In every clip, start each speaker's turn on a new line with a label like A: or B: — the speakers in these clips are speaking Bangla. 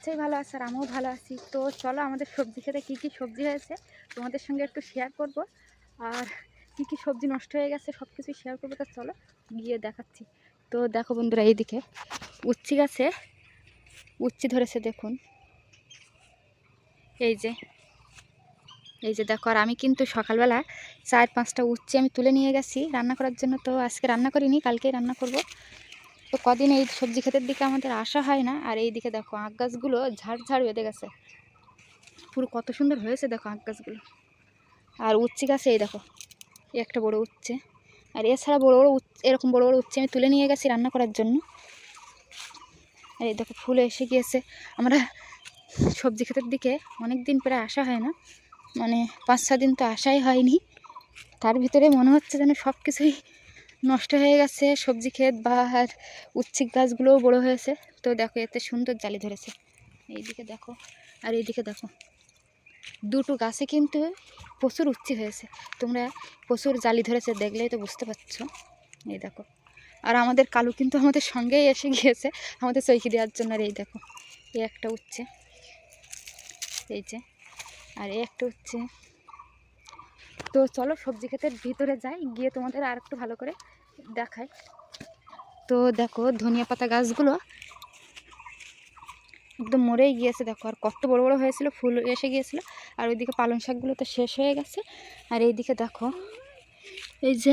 A: নিশ্চয়ই ভালো আছে আর আমিও ভালো আছি। তো চলো আমাদের সবজি খেতে কী কী সবজি হয়েছে তোমাদের সঙ্গে একটু শেয়ার করব, আর কী কী সবজি নষ্ট হয়ে গেছে সব কিছুই শেয়ার করবো। তো চলো গিয়ে দেখাচ্ছি। তো দেখো বন্ধুরা, এইদিকে উচ্ছি গাছে উচ্ছি ধরেছে দেখুন, এই যে দেখো। আর আমি কিন্তু সকালবেলা 4-5টা উচ্ছি আমি তুলে নিয়ে গেছি রান্না করার জন্য। তো আজকে রান্না করিনি, কালকেই রান্না করব। তো কদিন এই সবজি ক্ষেতের দিকে আমাদের আসা হয় না। আর এই দিকে দেখো আখ গাছগুলো ঝাড় ঝাড় বেঁধে গেছে, পুরো কত সুন্দর হয়েছে দেখো আখ গাছগুলো। আর উচ্ছি গাছে এই দেখো একটা বড় উচ্ছে, আর এছাড়া বড় বড় এরকম বড় বড় উচ্ছে আমি তুলে নিয়ে গেছি রান্না করার জন্য। আর এই দেখো ফুল এসে গিয়েছে। আমরা সবজি ক্ষেতের দিকে অনেক দিন প্রায় আসা হয় না, মানে 5-6 দিন তো আসাই হয়নি। তার ভিতরে মনে হচ্ছে যেন সব কিছুই নষ্ট হয়ে গেছে, সবজি ক্ষেত বা আর উচ্ছে গাছগুলোও বড় হয়েছে। তো দেখো এতে সুন্দর জালি ধরেছে, এইদিকে দেখো। আর এইদিকে দেখো দুটো গাছে কিন্তু প্রচুর উচ্ছে হয়েছে, তোমরা প্রচুর জালি ধরেছে দেখলেই তো বুঝতে পারছো। এই দেখো, আর আমাদের কালু কিন্তু আমাদের সঙ্গেই এসে গিয়েছে আমাদের চৈকি দেওয়ার জন্য। আর এই দেখো এই একটা উচ্ছে, এই যে, আর এই একটা উচ্ছে। তো চলো সবজি ক্ষেতের ভিতরে যাই, গিয়ে তোমাদের আর একটু ভালো করে দেখাই। তো দেখো ধনিয়া পাতা গাছগুলো একদম মরেই গিয়েছে দেখো, আর কত বড় বড় হয়েছিল, ফুল এসে গিয়েছিল। আর ওইদিকে পালং শাকগুলো তো শেষ হয়ে গেছে। আর এইদিকে দেখো এই যে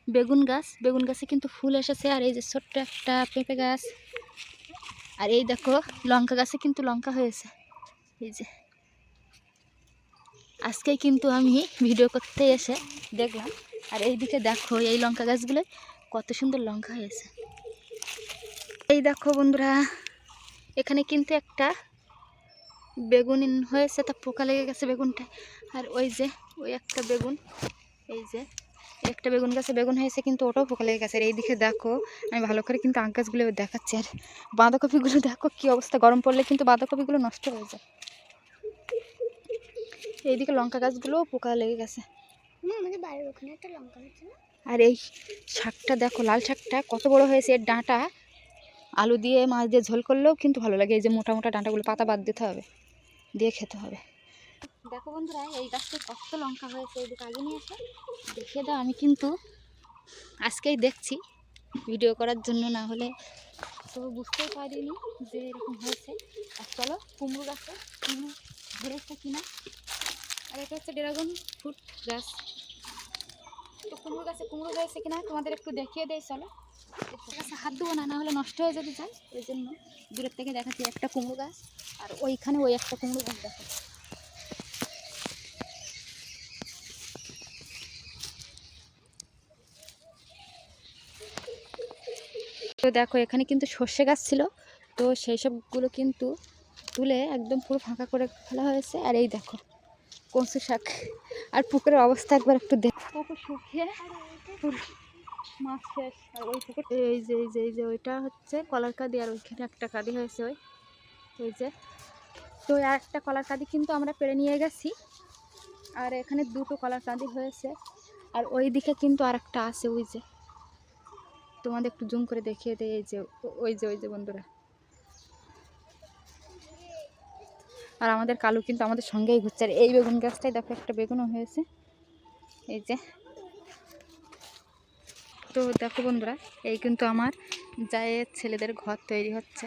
A: বেগুন গাছে কিন্তু ফুল এসেছে। আর এই যে ছোট্ট একটা পেঁপে গাছ। আর এই দেখো লঙ্কা গাছে কিন্তু লঙ্কা হয়েছে, এই যে। আজকেই কিন্তু আমি ভিডিও করতে এসে দেখলাম। আর এইদিকে দেখো এই লঙ্কা গাছগুলো কত সুন্দর লঙ্কা হয়েছে। এই দেখো বন্ধুরা, এখানে কিন্তু একটা বেগুন হয়েছে, তা পোকা লেগে গেছে বেগুনটায়। আর ওই যে ওই একটা বেগুন, এই যে একটা বেগুন গাছে বেগুন হয়েছে, কিন্তু ওটাও পোকা লেগে গেছে। আর এইদিকে দেখো আমি ভালো করে কিন্তু আখ গাছগুলো দেখাচ্ছি। আর বাঁধাকপিগুলো দেখো কি অবস্থা, গরম পড়লে কিন্তু বাঁধাকপিগুলো নষ্ট হয়ে যায়। এইদিকে লঙ্কা গাছগুলোও পোকা লেগে গেছে। আর এই শাকটা দেখো, লাল শাকটা কত বড় হয়েছে। এর ডাঁটা আলু দিয়ে মাছ দিয়ে ঝোল করলেও কিন্তু ভালো লাগে। এই যে মোটা মোটা ডাঁটাগুলো পাতা বাদ দিতে হবে, দিয়ে খেতে হবে। দেখো বন্ধুরা, এই গাছটা কত লঙ্কা হয়েছে, এইদিকে আলু নিয়ে এসে দেখিয়ে দাও। আমি কিন্তু আজকেই দেখছি ভিডিও করার জন্য, না হলে তো বুঝতেই পারিনি যে এরকম হয়েছে। আর চলো কুমড়ো গাছে কুমড়ো ধরেছে কিনা। আর এটা হচ্ছে ড্রাগন ফ্রুট গাছ। তো কুমড়ো গাছে কুমড়ো হয়েছে কিনা তোমাদের একটু দেখিয়ে দেয়। চলো গাছে হাত দেবো না, না হলে নষ্ট হয়ে যেতে চাই, ওই জন্য দূরের থেকে দেখাচ্ছি। একটা কুমড়ো গাছ, আর ওইখানে ওই একটা কুমড়ো গাছ দেখো। তো দেখো এখানে কিন্তু সর্ষে গাছ ছিল, তো সেই সবগুলো কিন্তু তুলে একদম পুরো ফাঁকা করে ফেলা হয়েছে। আর এই দেখো কচু শাক। আর পুকুরের অবস্থা একবার একটু দেখো, পুকুর শুকিয়ে পুরো মাছ শেষ। আর ওই পুকুর এই যে ওইটা হচ্ছে কলার কাঁদি, আর ওইখানে একটা কাঁদি হয়েছে ওই যে। তো আর একটা কলার কাঁদি কিন্তু আমরা পেড়ে নিয়ে গেছি, আর এখানে দুটো কলার কাঁদি হয়েছে। আর ওই দিকে কিন্তু আর একটা আছে, ওই যে তোমাদের একটু জুম করে দেখিয়ে দেয়। এই যে ওই যে বন্ধুরা, আর আমাদের কালু কিন্তু আমাদের সঙ্গেই ঘুরছে। আর এই বেগুন গাছটাই দেখো একটা বেগুনও হয়েছে, এই যে। তো দেখো বন্ধুরা, এই কিন্তু আমার জায়ের ছেলেদের ঘর তৈরি হচ্ছে,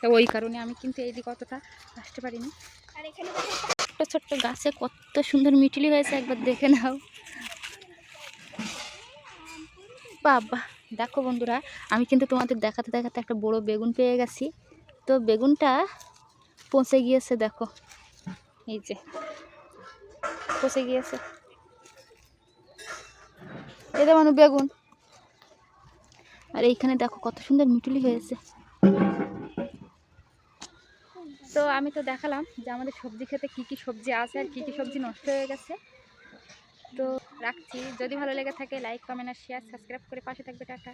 A: তো ওই কারণে আমি কিন্তু এই দিকে অতটা আসতে পারিনি। আর এখানে ছোট্ট ছোট্ট গাছে কত সুন্দর মিটলি হয়েছে, একবার দেখে নাও। বাবা দেখো বন্ধুরা, আমি কিন্তু তোমাদের দেখাতে দেখাতে একটা বড় বেগুন পেয়ে গেছি। তো বেগুনটা পচে গিয়েছে দেখো, এই যে পচে গিয়েছে। এটা মানে বেগুন। আর এইখানে দেখো কত সুন্দর মিটুলি হয়েছে। তো আমি তো দেখালাম যে আমাদের সবজি খেতে কি কি সবজি আছে আর কি কি সবজি নষ্ট হয়ে গেছে। তো রাখছি, যদি ভালো লেগে থাকে লাইক কমেন্ট আর শেয়ার সাবস্ক্রাইব করে পাশে থাকবে। টাটা।